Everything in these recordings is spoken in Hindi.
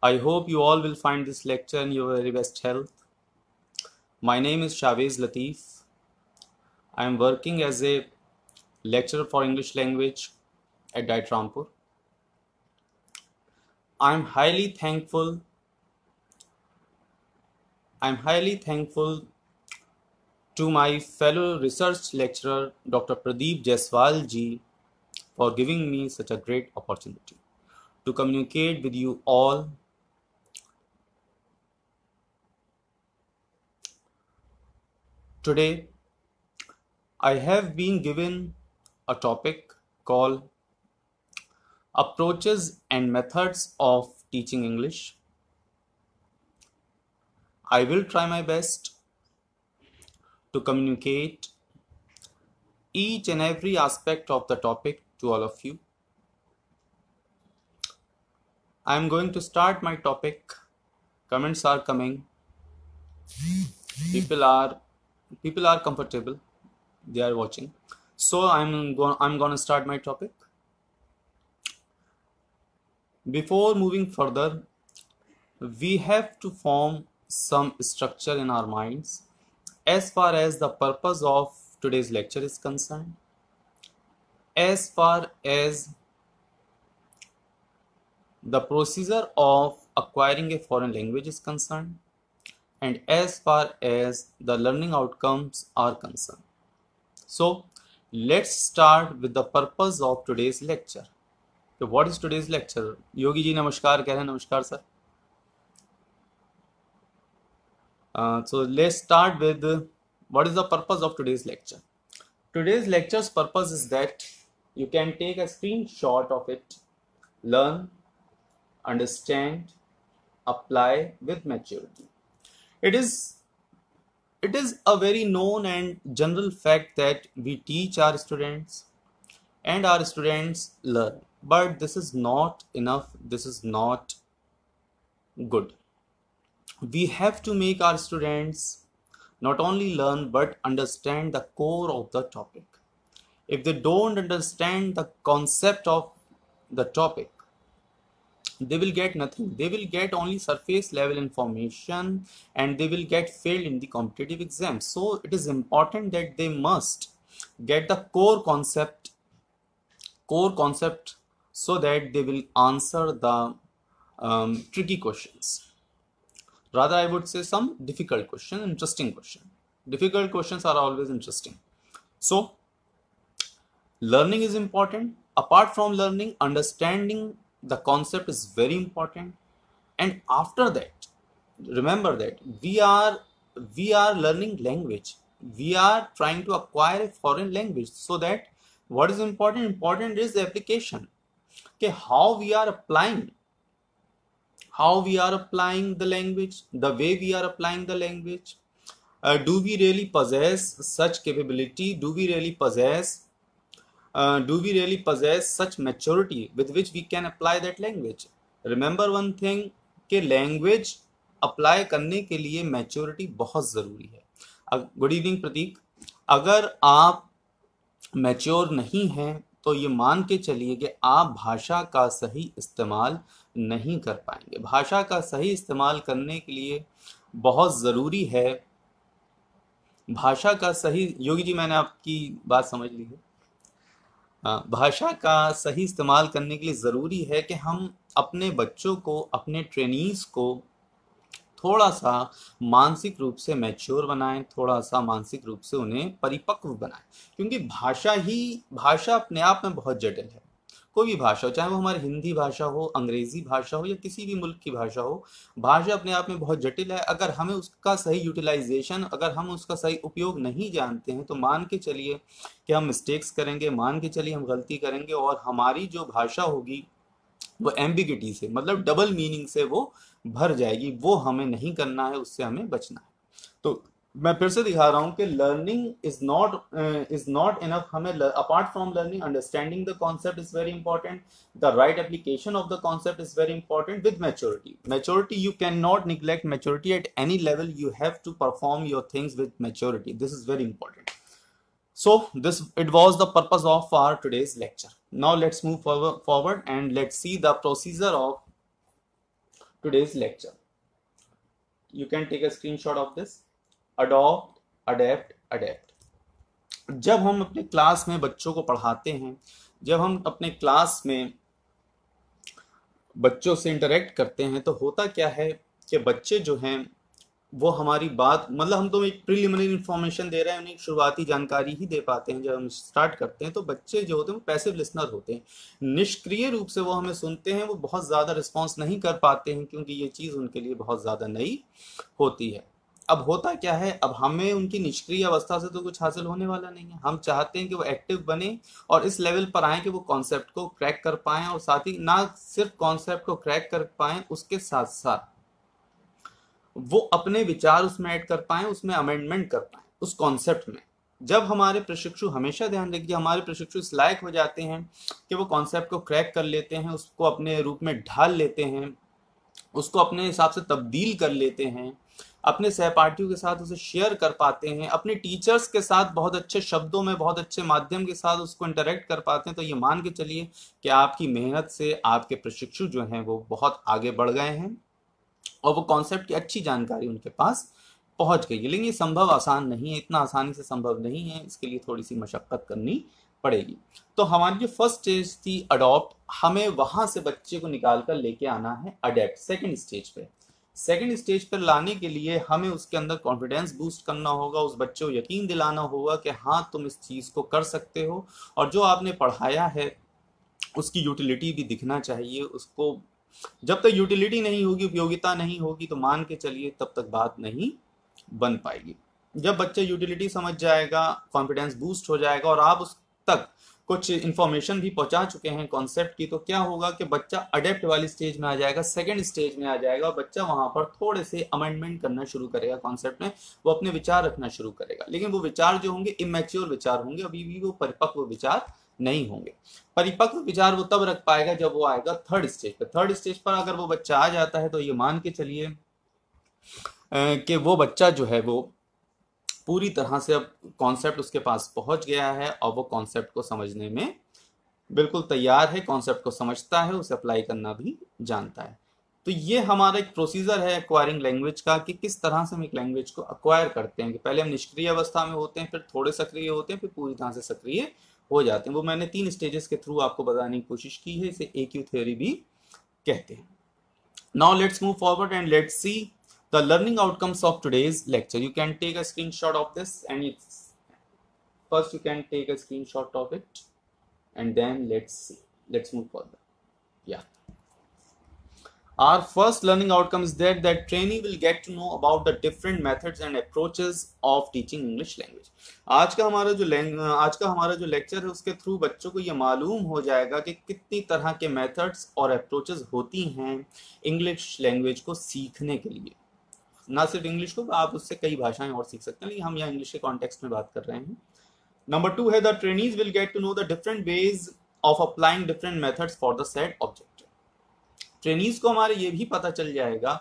I hope you all will find this lecture in your very best health. My name is Shavez Latif. I am working as a lecturer for English language at DIET Rampur. I am highly thankful to my fellow research lecturer Dr. Pradeep Jaiswal ji for giving me such a great opportunity to communicate with you all. Today, I have been given a topic called Approaches and Methods of Teaching English. I will try my best to communicate each and every aspect of the topic to all of you. I am going to start my topic. Comments are coming. People are comfortable. They are watching. So I'm going to start my topic. Before moving further, we have to form some structure in our minds as far as the purpose of today's lecture is concerned, as far as the procedure of acquiring a foreign language is concerned, and as far as the learning outcomes are concerned. So let's start with the purpose of today's lecture. So what is today's lecture? Yogi ji namaskar keh rahe hain. Namaskar sir. So let's start with what is the purpose of today's lecture. Today's lecture's purpose is that you can take a screenshot of it, learn, understand, apply with maturity. It is a very known and general fact that we teach our students and our students learn, but this is not enough. This is not good. We have to make our students not only learn but understand the core of the topic. If they don't understand the concept of the topic, they will get nothing. They will get only surface level information and they will get failed in the competitive exams. So it is important that they must get the core concept so that they will answer the tricky questions. Rather, I would say some difficult question, interesting question. Difficult questions are always interesting. So learning is important. Apart from learning, understanding the concept is very important. And after that, remember that we are learning language. We are trying to acquire a foreign language, so that what is important is the application. Okay, how we are applying the language, the way we are applying the language. Do we really possess such capability? Do we really possess such maturity with which we can apply that language? Remember one thing कि language apply करने के लिए maturity बहुत ज़रूरी है. Good evening प्रतीक. अगर आप mature नहीं हैं तो ये मान के चलिए कि आप भाषा का सही इस्तेमाल नहीं कर पाएंगे. भाषा का सही इस्तेमाल करने के लिए बहुत ज़रूरी है भाषा का सही. योगी जी मैंने आपकी बात समझ ली है. भाषा का सही इस्तेमाल करने के लिए ज़रूरी है कि हम अपने बच्चों को, अपने ट्रेनीज को थोड़ा सा मानसिक रूप से मैच्योर बनाएं, थोड़ा सा मानसिक रूप से उन्हें परिपक्व बनाएं. क्योंकि भाषा अपने आप में बहुत जटिल है. कोई भी भाषा हो, चाहे वो हमारी हिंदी भाषा हो, अंग्रेजी भाषा हो या किसी भी मुल्क की भाषा हो, भाषा अपने आप में बहुत जटिल है. अगर हमें उसका सही यूटिलाइजेशन, अगर हम उसका सही उपयोग नहीं जानते हैं तो मान के चलिए कि हम मिस्टेक्स करेंगे, मान के चलिए हम गलती करेंगे और हमारी जो भाषा होगी वो एम्बिगिटी से, मतलब डबल मीनिंग से वो भर जाएगी. वो हमें नहीं करना है, उससे हमें बचना है. तो मैं फिर से दिखा रहा हूं कि लर्निंग इज नॉट इनफ. हमें apart from learning, understanding the concept is very important. The right application of the concept is very important with maturity. You can not neglect maturity at any level. You have to perform your things with maturity. This is very important. So it was the purpose of our today's lecture. Now let's move forward and let's see the procedure of today's lecture. You can take a screenshot of this. Adopt, adapt, adapt. जब हम अपने क्लास में बच्चों को पढ़ाते हैं, जब हम अपने क्लास में बच्चों से इंटरेक्ट करते हैं, तो होता क्या है कि बच्चे जो हैं वो हमारी बात, मतलब हम तो एक प्रिलिमिनरी इन्फॉर्मेशन दे रहे हैं, उन्हें शुरुआती जानकारी ही दे पाते हैं। जब हम स्टार्ट करते हैं तो बच्चे जो होते हैं वो पैसिव लिसनर होते हैं, निष्क्रिय रूप से वो हमें सुनते हैं, वो बहुत ज़्यादा रिस्पॉन्स नहीं कर पाते हैं क्योंकि ये चीज़ उनके लिए बहुत ज़्यादा नई होती है। अब होता क्या है, अब हमें उनकी निष्क्रिय अवस्था से तो कुछ हासिल होने वाला नहीं है। हम चाहते हैं कि वो एक्टिव बने और इस लेवल पर आए कि वो कॉन्सेप्ट को क्रैक कर पाएं, और साथ ही ना सिर्फ कॉन्सेप्ट को क्रैक कर पाएं, उसके साथ साथ वो अपने विचार उसमें ऐड कर पाएं, उसमें अमेंडमेंट कर पाएं उस कॉन्सेप्ट में। जब हमारे प्रशिक्षु, हमेशा ध्यान रखिए, हमारे प्रशिक्षु इस लायक हो जाते हैं कि वो कॉन्सेप्ट को क्रैक कर लेते हैं, उसको अपने रूप में ढाल लेते हैं, उसको अपने हिसाब से तब्दील कर लेते हैं, अपने सहपाठियों के साथ उसे शेयर कर पाते हैं, अपने टीचर्स के साथ बहुत अच्छे शब्दों में, बहुत अच्छे माध्यम के साथ उसको इंटरेक्ट कर पाते हैं, तो ये मान के चलिए कि आपकी मेहनत से आपके प्रशिक्षु जो हैं वो बहुत आगे बढ़ गए हैं और वो कॉन्सेप्ट की अच्छी जानकारी उनके पास पहुंच गई है। लेकिन ये संभव आसान नहीं है, इतना आसानी से संभव नहीं है, इसके लिए थोड़ी सी मशक्कत करनी पड़ेगी। तो हमारी जो फर्स्ट स्टेज थी अडॉप्ट, हमें वहां से बच्चे को निकाल कर लेके आना है अडेप्ट, सेकंड स्टेज पे। सेकंड स्टेज पर लाने के लिए हमें उसके अंदर कॉन्फिडेंस बूस्ट करना होगा, उस बच्चे को यकीन दिलाना होगा कि हाँ तुम इस चीज़ को कर सकते हो, और जो आपने पढ़ाया है उसकी यूटिलिटी भी दिखना चाहिए उसको। जब तक यूटिलिटी नहीं होगी, उपयोगिता नहीं होगी, तो मान के चलिए तब तक बात नहीं बन पाएगी। जब बच्चा यूटिलिटी समझ जाएगा, कॉन्फिडेंस बूस्ट हो जाएगा और आप उस तक कुछ इंफॉर्मेशन भी पहुंचा चुके हैं कॉन्सेप्ट की, तो क्या होगा कि बच्चा अडेप्ट वाली स्टेज में आ जाएगा, सेकंड स्टेज में आ जाएगा, और बच्चा वहां पर थोड़े से अमेंडमेंट करना शुरू करेगा कॉन्सेप्ट में, वो अपने विचार रखना शुरू करेगा। लेकिन वो विचार जो होंगे इमेच्योर विचार होंगे, अभी भी वो परिपक्व विचार नहीं होंगे। परिपक्व विचार वो तब रख पाएगा जब वो आएगा थर्ड स्टेज पर। थर्ड स्टेज पर अगर वो बच्चा आ जाता है तो ये मान के चलिए कि वो बच्चा जो है वो पूरी तरह से अब कॉन्सेप्ट उसके पास पहुंच गया है और वो कॉन्सेप्ट को समझने में बिल्कुल तैयार है, कॉन्सेप्ट को समझता है, उसे अप्लाई करना भी जानता है। तो ये हमारा एक प्रोसीजर है एक्वायरिंग लैंग्वेज का, कि किस तरह से हम एक लैंग्वेज को एक्वायर करते हैं। कि पहले हम निष्क्रिय अवस्था में होते हैं, फिर थोड़े सक्रिय होते हैं, फिर पूरी तरह से सक्रिय हो जाते हैं। वो मैंने 3 स्टेजेस के थ्रू आपको बताने की कोशिश की है, इसे AQ थ्योरी भी कहते हैं। Now let's move forward and let's see the learning outcomes of today's lecture. You can take a screenshot of this, and it's first you can take a screenshot of it, and then let's see. Let's move further. Yeah. Our first learning outcome is that trainee will get to know about the different methods and approaches of teaching English language. आज का हमारा जो लेक्चर है उसके थ्रू बच्चों को ये मालूम हो जाएगा कि कितनी तरह के मेथड्स और अप्रोचेस होती हैं इंग्लिश लैंग्वेज को सीखने के लिए। ना सिर्फ इंग्लिश को, आप उससे कई भाषाएं और सीख सकते हैं, लेकिन हम यहाँ इंग्लिश के कॉन्टेक्स्ट में बात कर रहे हैं। नंबर 2 है the trainees will get to know the different ways of applying different methods for the set objective. Trainees को हमारे ये भी पता चल जाएगा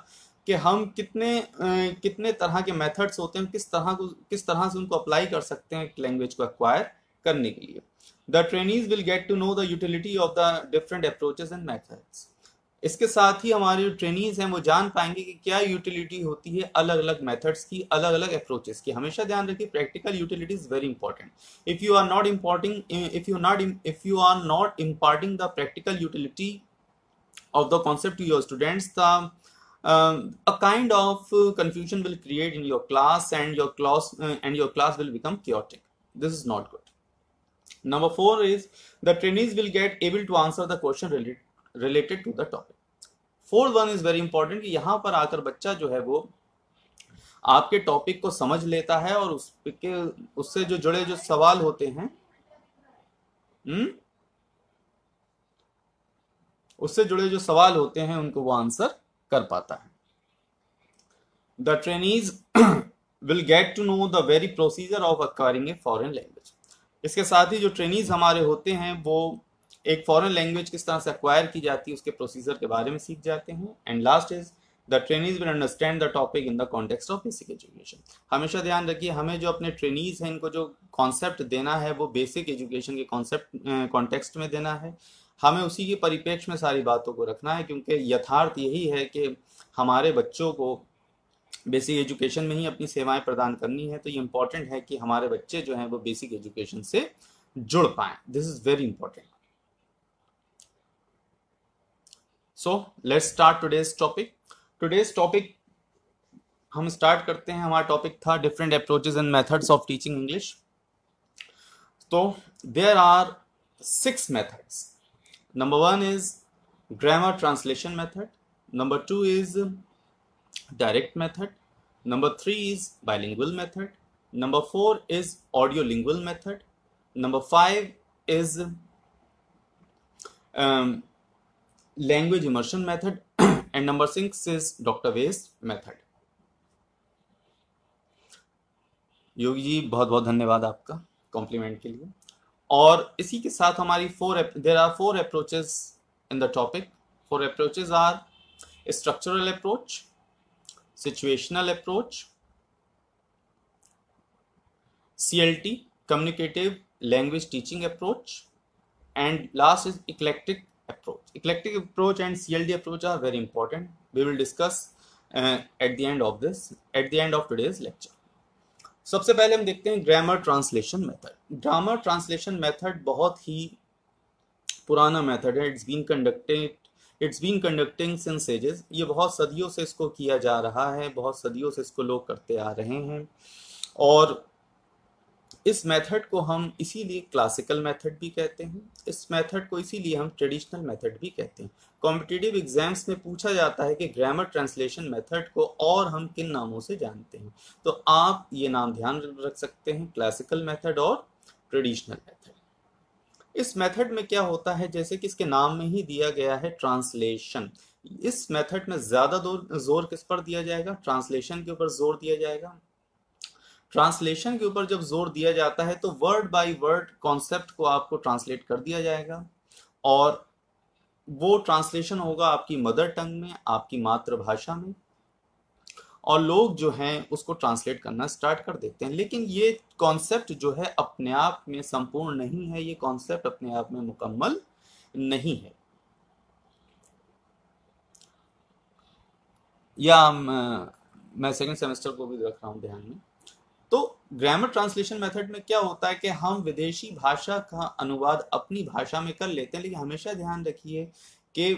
कि हम कितने तरह के मेथड्स होते हैं, किस तरह से उनको अप्लाई कर सकते हैं लैंग्वेज को एक्वायर करने के लिए। The trainees will get to know the utility of the different approaches and methods. इसके साथ ही हमारे जो ट्रेनीज हैं वो जान पाएंगे कि क्या यूटिलिटी होती है अलग अलग मेथड्स की, अलग अलग अप्रोचेस की। हमेशा ध्यान रखिए, practical utility is very important. If you are not imparting the practical utility of the concept to your students, a kind of confusion will create in your class, and your class will become chaotic. This is not good. Number 4 is the trainees will get able to answer the question related to the topic. Fourth one is very important कि यहाँ पर आकर बच्चा जो है वो आपके टॉपिक को समझ लेता है और उससे जो जुड़े जो सवाल होते हैं उससे जुड़े जो सवाल होते हैं उनको वो आंसर कर पाता है। The trainees will get to know the very procedure of acquiring a foreign language. इसके साथ ही जो ट्रेनीज हमारे होते हैं वो एक फॉरेन लैंग्वेज किस तरह से एक्वायर की जाती है उसके प्रोसीजर के बारे में सीख जाते हैं। And last is the trainees will understand the topic in the context of basic education. हमेशा ध्यान रखिए, हमें जो अपने ट्रेनीज हैं इनको जो कॉन्सेप्ट देना है वो बेसिक एजुकेशन के कॉन्टेक्स्ट में देना है। हमें उसी के परिप्रेक्ष्य में सारी बातों को रखना है, क्योंकि यथार्थ यही है कि हमारे बच्चों को बेसिक एजुकेशन में ही अपनी सेवाएं प्रदान करनी है। तो ये इंपॉर्टेंट है कि हमारे बच्चे जो हैं वो बेसिक एजुकेशन से जुड़ पाएं। This is very important. So let's start today's topic. Today's topic हम स्टार्ट करते हैं। हमारा टॉपिक था different approaches and methods of teaching English. So there are 6 methods. Number 1 is grammar translation method, number 2 is direct method, number 3 is bilingual method, number 4 is audiolingual method, number 5 is language immersion method, and number 6 is Dr. West method. Yogi ji बहुत बहुत धन्यवाद आपका कॉम्प्लीमेंट के लिए। और इसी के साथ हमारी there are 4 approaches in the topic. 4 approaches are structural approach, situational approach, CLT, communicative language teaching approach, and last is eclectic approach. Eclectic approach and CLT approach are very important. We will discuss at the end of today's lecture. सबसे पहले हम देखते हैं grammar translation method. Grammar translation method बहुत ही पुराना मेथड है। It's been conducting since ages. ये बहुत सदियों से इसको किया जा रहा है, बहुत सदियों से इसको लोग करते आ रहे हैं। और इस मेथड को हम इसीलिए क्लासिकल मेथड भी कहते हैं, इस मेथड को इसीलिए हम ट्रेडिशनल मेथड भी कहते हैं। कॉम्पिटिटिव एग्जाम्स में पूछा जाता है कि ग्रामर ट्रांसलेशन मेथड को और हम किन नामों से जानते हैं, तो आप ये नाम ध्यान रख सकते हैं, क्लासिकल मेथड और ट्रेडिशनल मेथड। इस मेथड में क्या होता है, जैसे कि इसके नाम में ही दिया गया है ट्रांसलेशन। इस मेथड में ज्यादा जोर किस पर दिया जाएगा, ट्रांसलेशन के ऊपर जोर दिया जाएगा। ट्रांसलेशन के ऊपर जब जोर दिया जाता है तो वर्ड बाय वर्ड कॉन्सेप्ट को आपको ट्रांसलेट कर दिया जाएगा, और वो ट्रांसलेशन होगा आपकी मदर टंग में, आपकी मातृभाषा में, और लोग जो हैं उसको ट्रांसलेट करना स्टार्ट कर देते हैं। लेकिन ये कॉन्सेप्ट जो है अपने आप में संपूर्ण नहीं है, ये कॉन्सेप्ट अपने आप में मुकम्मल नहीं है। या मैं सेकंड सेमेस्टर को भी रख रहा हूं ध्यान में। तो ग्रामर ट्रांसलेशन मेथड में क्या होता है कि हम विदेशी भाषा का अनुवाद अपनी भाषा में कर लेते हैं, लेकिन हमेशा ध्यान रखिए कि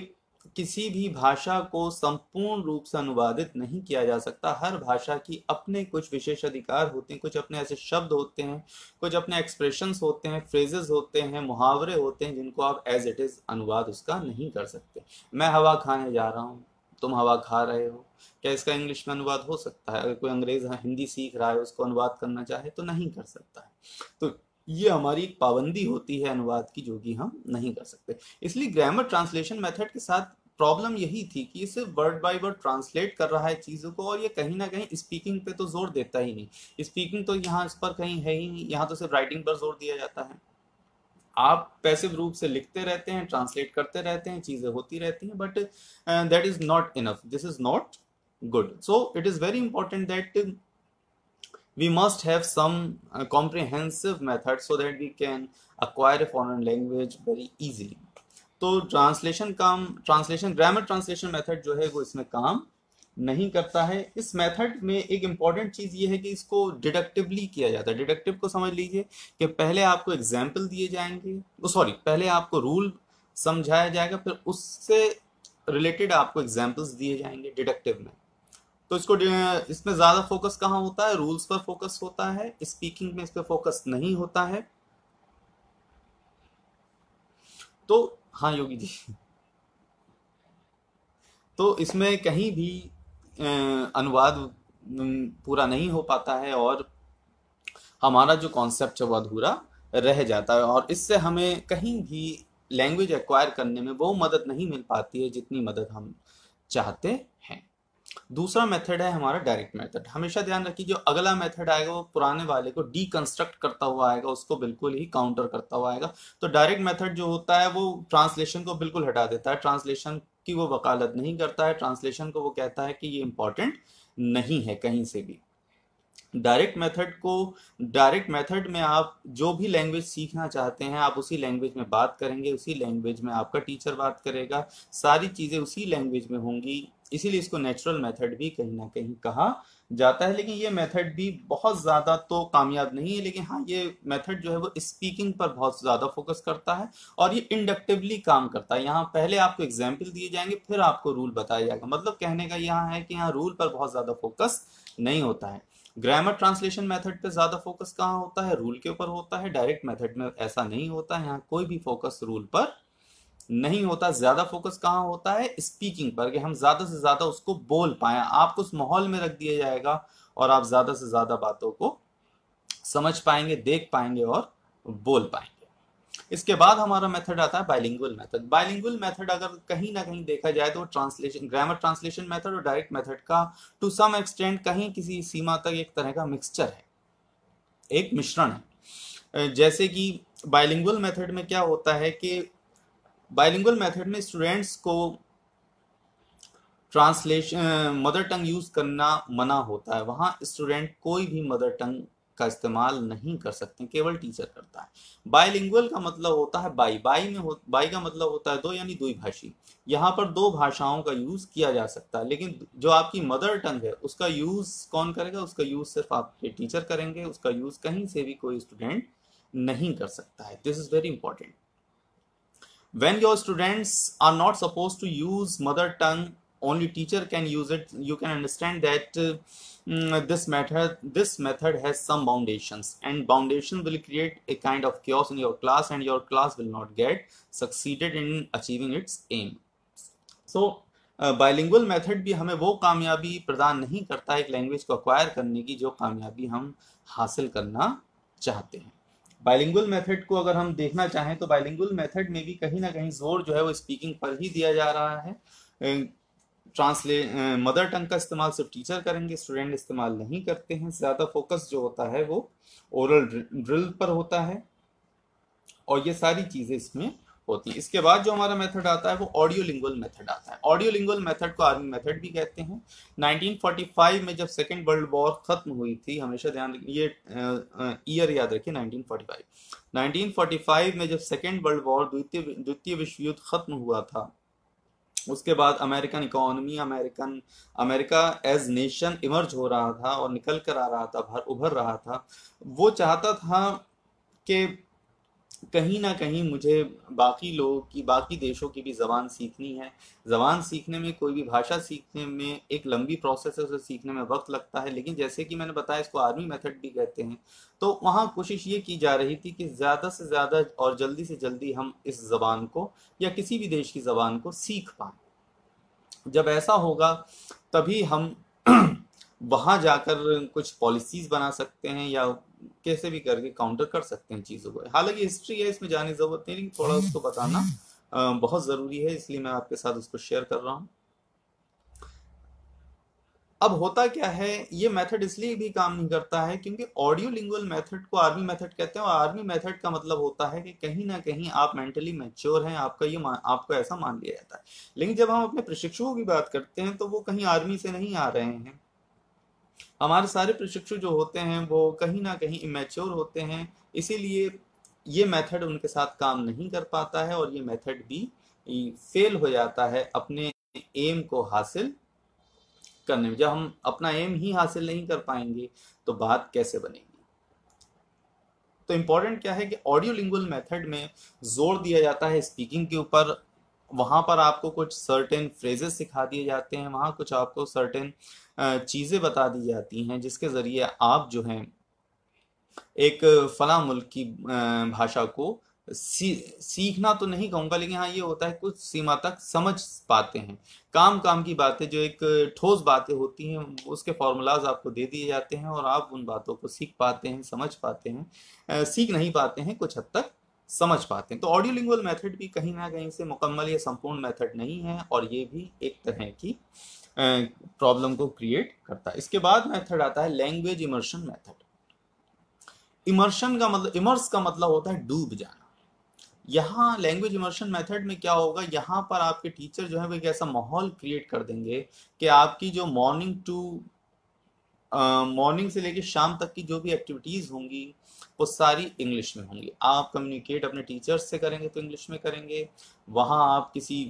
किसी भी भाषा को संपूर्ण रूप से अनुवादित नहीं किया जा सकता। हर भाषा की अपने कुछ विशेष अधिकार होते हैं, कुछ अपने ऐसे शब्द होते हैं, कुछ अपने एक्सप्रेशंस होते हैं, फ्रेजेस होते हैं, मुहावरे होते हैं, जिनको आप एज इट इज अनुवाद उसका नहीं कर सकते। मैं हवा खाने जा रहा हूँ, तुम हवा खा रहे हो, क्या इसका इंग्लिश में अनुवाद हो सकता है? अगर कोई अंग्रेज हिंदी सीख रहा है, उसको अनुवाद करना चाहे तो नहीं कर सकता है। तो ये हमारी एक पाबंदी होती है अनुवाद की, जो कि हम नहीं कर सकते। इसलिए ग्रामर ट्रांसलेशन मेथड के साथ प्रॉब्लम यही थी कि इसे वर्ड बाय वर्ड ट्रांसलेट कर रहा है चीज़ों को, और ये कहीं ना कहीं स्पीकिंग पे तो जोर देता ही नहीं। स्पीकिंग तो यहाँ इस पर कहीं है ही नहीं, यहाँ तो सिर्फ राइटिंग पर जोर दिया जाता है। आप पैसिव रूप से लिखते रहते हैं, ट्रांसलेट करते रहते हैं, चीज़ें होती रहती हैं, but that is not enough, this is not good. So it is very important that we must have some comprehensive method so that we can acquire a foreign language very easily. तो ट्रांसलेशन ग्रामर ट्रांसलेशन मेथड जो है वो इसमें काम नहीं करता है। इस मेथड में एक इम्पॉर्टेंट चीज ये है कि इसको डिडक्टिवली किया जाता है। डिडक्टिव को समझ लीजिए कि पहले आपको एग्जाम्पल दिए जाएंगे, पहले आपको रूल समझाया जाएगा, फिर उससे रिलेटेड आपको एग्जाम्पल्स दिए जाएंगे डिडक्टिव में। तो इसमें ज्यादा फोकस कहाँ होता है, रूल्स पर फोकस होता है, स्पीकिंग में इस पर फोकस नहीं होता है। तो हाँ योगी जी, तो इसमें कहीं भी अनुवाद पूरा नहीं हो पाता है, और हमारा जो कॉन्सेप्ट है वो अधूरा रह जाता है, और इससे हमें कहीं भी लैंग्वेज एक्वायर करने में वो मदद नहीं मिल पाती है जितनी मदद हम चाहते हैं। दूसरा मेथड है हमारा डायरेक्ट मेथड। हमेशा ध्यान रखिए जो अगला मेथड आएगा वो पुराने वाले को डीकंस्ट्रक्ट करता हुआ आएगा, उसको बिल्कुल ही काउंटर करता हुआ आएगा। तो डायरेक्ट मेथड जो होता है वो ट्रांसलेशन को बिल्कुल हटा देता है, ट्रांसलेशन की वो वकालत नहीं करता है, ट्रांसलेशन को वो कहता है कि ये इंपॉर्टेंट नहीं है कहीं से भी। डायरेक्ट मेथड में आप जो भी लैंग्वेज सीखना चाहते हैं आप उसी लैंग्वेज में बात करेंगे, उसी लैंग्वेज में आपका टीचर बात करेगा, सारी चीज़ें उसी लैंग्वेज में होंगी। इसीलिए इसको नेचुरल मेथड भी कहीं ना कहीं कहा जाता है। लेकिन ये मेथड भी बहुत ज़्यादा तो कामयाब नहीं है, लेकिन हाँ ये मेथड जो है वो स्पीकिंग पर बहुत ज़्यादा फोकस करता है और ये इंडक्टिवली काम करता है। यहाँ पहले आपको एग्जाम्पल दिए जाएंगे, फिर आपको रूल बताया जाएगा। मतलब कहने का यहाँ है कि यहाँ रूल पर बहुत ज़्यादा फोकस नहीं होता है। ग्रामर ट्रांसलेशन मेथड पे ज्यादा फोकस कहाँ होता है, रूल के ऊपर होता है। डायरेक्ट मेथड में ऐसा नहीं होता है, यहाँ कोई भी फोकस रूल पर नहीं होता। ज्यादा फोकस कहाँ होता है, स्पीकिंग पर, कि हम ज्यादा से ज्यादा उसको बोल पाए। आपको उस माहौल में रख दिया जाएगा और आप ज्यादा से ज्यादा बातों को समझ पाएंगे, देख पाएंगे और बोल पाएंगे। इसके बाद हमारा मेथड आता है बाइलिंगुअल मेथड। बाइलिंगुअल मेथड अगर कहीं ना कहीं देखा जाए तो ट्रांसलेशन, ग्रामर ट्रांसलेशन मेथड और डायरेक्ट मेथड का टू सम एक्सटेंट कहीं किसी सीमा तक एक तरह का मिक्सचर है, एक मिश्रण है। जैसे कि बाइलिंगुअल मेथड में क्या होता है कि बाइलिंगुअल मेथड में स्टूडेंट्स को ट्रांसलेशन मदर टंग यूज करना मना होता है। वहाँ स्टूडेंट कोई भी मदर टंग का इस्तेमाल नहीं कर सकते, केवल टीचर करता है। बाइलिंगुअल का मतलब होता है बाई का मतलब होता है दो, यानी द्विभाषी। यहाँ पर दो भाषाओं का यूज किया जा सकता है, लेकिन जो आपकी मदर टंग है उसका यूज कौन करेगा, उसका यूज सिर्फ आपके टीचर करेंगे। उसका यूज कहीं से भी कोई स्टूडेंट नहीं कर सकता है। This is very important. when your students are not supposed to use mother tongue, only teacher can use it. You can understand that this method has some foundations, and foundation will create a kind of chaos in your class, and your class will not get succeeded in achieving its aim. So bilingual method भी हमें वो कामयाबी प्रदान नहीं करता है एक लैंग्वेज को अक्वायर करने की, जो कामयाबी हम हासिल करना चाहते हैं। बाइलिंगुअल मेथड को अगर हम देखना चाहें तो बाइलिंगुअल मेथड में भी कहीं ना कहीं जोर जो है वो स्पीकिंग पर ही दिया जा रहा है। मदर टंग का इस्तेमाल सिर्फ टीचर करेंगे, स्टूडेंट इस्तेमाल नहीं करते हैं। ज़्यादा फोकस जो होता है वो ओरल ड्रिल पर होता है और ये सारी चीज़ें इसमें होती है। इसके बाद जो हमारा मेथड आता है वो ऑडियो लिंगुअल मेथड आता है। ऑडियो लिंगुअल मेथड को आर्मी मेथड भी कहते हैं। 1945 में जब सेकेंड वर्ल्ड वॉर खत्म हुई थी, हमेशा ध्यान रखिए, ये ईयर याद रखिए 1945 में जब सेकेंड वर्ल्ड वॉर, द्वितीय विश्व युद्ध खत्म हुआ था, उसके बाद American economy, America as nation emerge हो रहा था और निकल कर आ रहा था, उभर रहा था। वो चाहता था कि कहीं ना कहीं मुझे बाकी लोगों की, बाकी देशों की भी ज़बान सीखनी है। ज़बान सीखने में, कोई भी भाषा सीखने में एक लंबी प्रोसेस है, उसे सीखने में वक्त लगता है। लेकिन जैसे कि मैंने बताया, इसको आर्मी मेथड भी कहते हैं। तो वहाँ कोशिश ये की जा रही थी कि ज़्यादा से ज़्यादा और जल्दी से जल्दी हम इस ज़बान को या किसी भी देश की ज़बान को सीख पाएँ। जब ऐसा होगा तभी हम वहाँ जाकर कुछ पॉलिसीज बना सकते हैं या कैसे भी करके काउंटर कर सकते हैं चीज़ों को। हालांकि हिस्ट्री है, इसमें जाने की जरूरत नहीं, लेकिन थोड़ा उसको बताना बहुत ज़रूरी है, इसलिए मैं आपके साथ उसको शेयर कर रहा हूँ। अब होता क्या है, ये मेथड इसलिए भी काम नहीं करता है क्योंकि ऑडियो लिंगुअल मेथड को आर्मी मेथड कहते हैं, और आर्मी मेथड का मतलब होता है कि कहीं ना कहीं आप मेंटली मैच्योर हैं, आपको ऐसा मान लिया जाता है। लेकिन जब हम अपने प्रशिक्षुओं की बात करते हैं तो वो कहीं आर्मी से नहीं आ रहे हैं। हमारे सारे प्रशिक्षु जो होते हैं वो कहीं ना कहीं इमेच्योर होते हैं, इसीलिए ये मेथड उनके साथ काम नहीं कर पाता है और ये मेथड भी फेल हो जाता है अपने एम को हासिल करने में। जब हम अपना एम ही हासिल नहीं कर पाएंगे तो बात कैसे बनेगी। तो इम्पोर्टेंट क्या है कि ऑडियो लिंगुअल मेथड में जोर दिया जाता है स्पीकिंग के ऊपर। वहाँ पर आपको कुछ सर्टेन फ्रेजेस सिखा दिए जाते हैं, वहाँ कुछ आपको सर्टेन चीज़ें बता दी जाती हैं जिसके ज़रिए आप जो हैं एक फला मुल्क की भाषा को सीखना तो नहीं कहूँगा, लेकिन हाँ ये होता है कुछ सीमा तक समझ पाते हैं। काम की बातें, जो एक ठोस बातें होती हैं, उसके फॉर्मूलाज आपको दे दिए जाते हैं और आप उन बातों को सीख पाते हैं, समझ पाते हैं। सीख नहीं पाते हैं, कुछ हद तक समझ पाते हैं। तो ऑडियो लिंगुअल मेथड भी कहीं ना कहीं से मुकम्मल या संपूर्ण मेथड नहीं है और ये भी एक तरह की प्रॉब्लम को क्रिएट करता है। इसके बाद मेथड आता है लैंग्वेज इमर्शन मेथड। इमर्स का मतलब होता है डूब जाना। यहाँ लैंग्वेज इमर्शन मेथड में क्या होगा, यहाँ पर आपके टीचर जो है वो एक ऐसा माहौल क्रिएट कर देंगे कि आपकी जो मॉर्निंग टू मॉर्निंग से लेकर शाम तक की जो भी एक्टिविटीज होंगी वो सारी इंग्लिश में होंगी। आप कम्युनिकेट अपने टीचर्स से करेंगे तो इंग्लिश में करेंगे, वहाँ आप किसी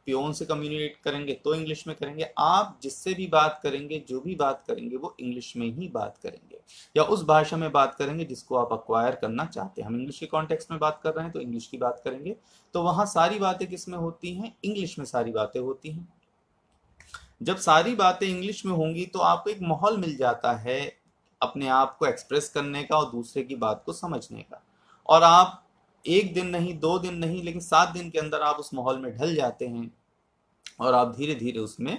पियोन से कम्युनिकेट करेंगे तो इंग्लिश में करेंगे, आप जिससे भी बात करेंगे जो भी बात करेंगे वो इंग्लिश में ही बात करेंगे या उस भाषा में बात करेंगे जिसको आप अक्वायर करना चाहते हैं। हम इंग्लिश के कॉन्टेक्स्ट में बात कर रहे हैं तो इंग्लिश की बात करेंगे, तो वहाँ सारी बातें किस में होती हैं, इंग्लिश में सारी बातें होती हैं। जब सारी बातें इंग्लिश में होंगी तो आपको एक माहौल मिल जाता है अपने आप को एक्सप्रेस करने का और दूसरे की बात को समझने का, और आप एक दिन नहीं, 2 दिन नहीं, लेकिन 7 दिन के अंदर आप उस माहौल में ढल जाते हैं और आप धीरे धीरे उसमें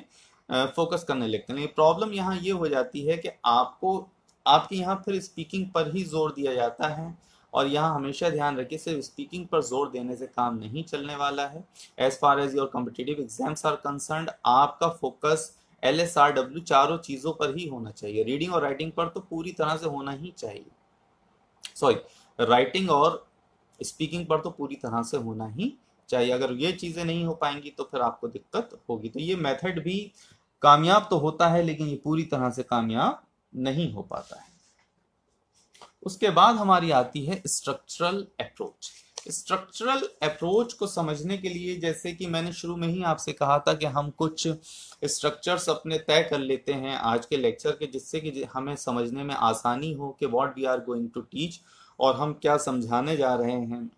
फोकस करने लगते हैं। लेकिन प्रॉब्लम यहाँ ये हो जाती है कि आपको आपके यहाँ फिर स्पीकिंग पर ही जोर दिया जाता है, और यहाँ हमेशा ध्यान रखिए सिर्फ स्पीकिंग पर जोर देने से काम नहीं चलने वाला है। As far as your competitive exams are concerned, आपका फोकस LSRW चारों चीज़ों पर ही होना चाहिए। रीडिंग और राइटिंग पर तो पूरी तरह से होना ही चाहिए, सॉरी, राइटिंग और स्पीकिंग पर तो पूरी तरह से होना ही चाहिए। अगर ये चीज़ें नहीं हो पाएंगी तो फिर आपको दिक्कत होगी। तो ये मेथड भी कामयाब तो होता है लेकिन ये पूरी तरह से कामयाब नहीं हो पाता है। उसके बाद हमारी आती है स्ट्रक्चरल अप्रोच। स्ट्रक्चरल अप्रोच को समझने के लिए, जैसे कि मैंने शुरू में ही आपसे कहा था कि हम कुछ स्ट्रक्चर्स अपने तय कर लेते हैं आज के लेक्चर के, जिससे कि हमें समझने में आसानी हो कि what we are going to teach और हम क्या समझाने जा रहे हैं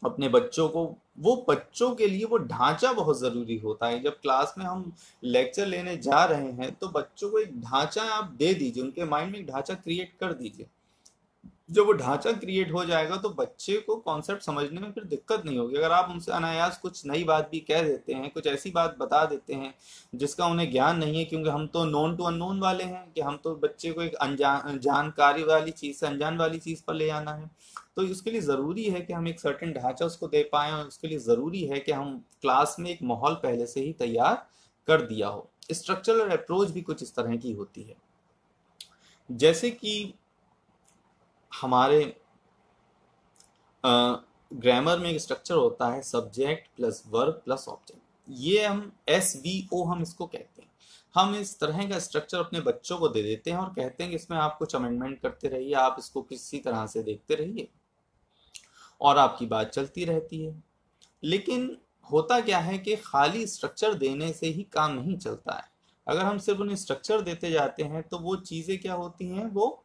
अपने बच्चों को। वो बच्चों के लिए वो ढांचा बहुत ज़रूरी होता है। जब क्लास में हम लेक्चर लेने जा रहे हैं तो बच्चों को एक ढांचा आप दे दीजिए, उनके माइंड में एक ढांचा क्रिएट कर दीजिए। जब वो ढांचा क्रिएट हो जाएगा तो बच्चे को कॉन्सेप्ट समझने में फिर दिक्कत नहीं होगी। अगर आप उनसे अनायास कुछ नई बात भी कह देते हैं, कुछ ऐसी बात बता देते हैं जिसका उन्हें ज्ञान नहीं है, क्योंकि हम तो नॉन टू अननोन वाले हैं कि हम तो बच्चे को एक अनजान जानकारी वाली चीज़ से अनजान वाली चीज़ पर ले आना है, तो उसके लिए ज़रूरी है कि हम एक सर्टेन ढांचा उसको दे पाएँ, और उसके लिए ज़रूरी है कि हम क्लास में एक माहौल पहले से ही तैयार कर दिया हो। स्ट्रक्चरल अप्रोच भी कुछ इस तरह की होती है, जैसे कि हमारे ग्रामर में एक स्ट्रक्चर होता है subject plus verb plus object. ये हम SVO हम इसको कहते हैं। हम इस तरह का स्ट्रक्चर अपने बच्चों को दे देते हैं और कहते हैं कि इसमें आप कुछ अमेंडमेंट करते रहिए, आप इसको किसी तरह से देखते रहिए और आपकी बात चलती रहती है। लेकिन होता क्या है कि खाली स्ट्रक्चर देने से ही काम नहीं चलता है। अगर हम सिर्फ उन्हें स्ट्रक्चर देते जाते हैं तो वो चीज़ें क्या होती हैं, वो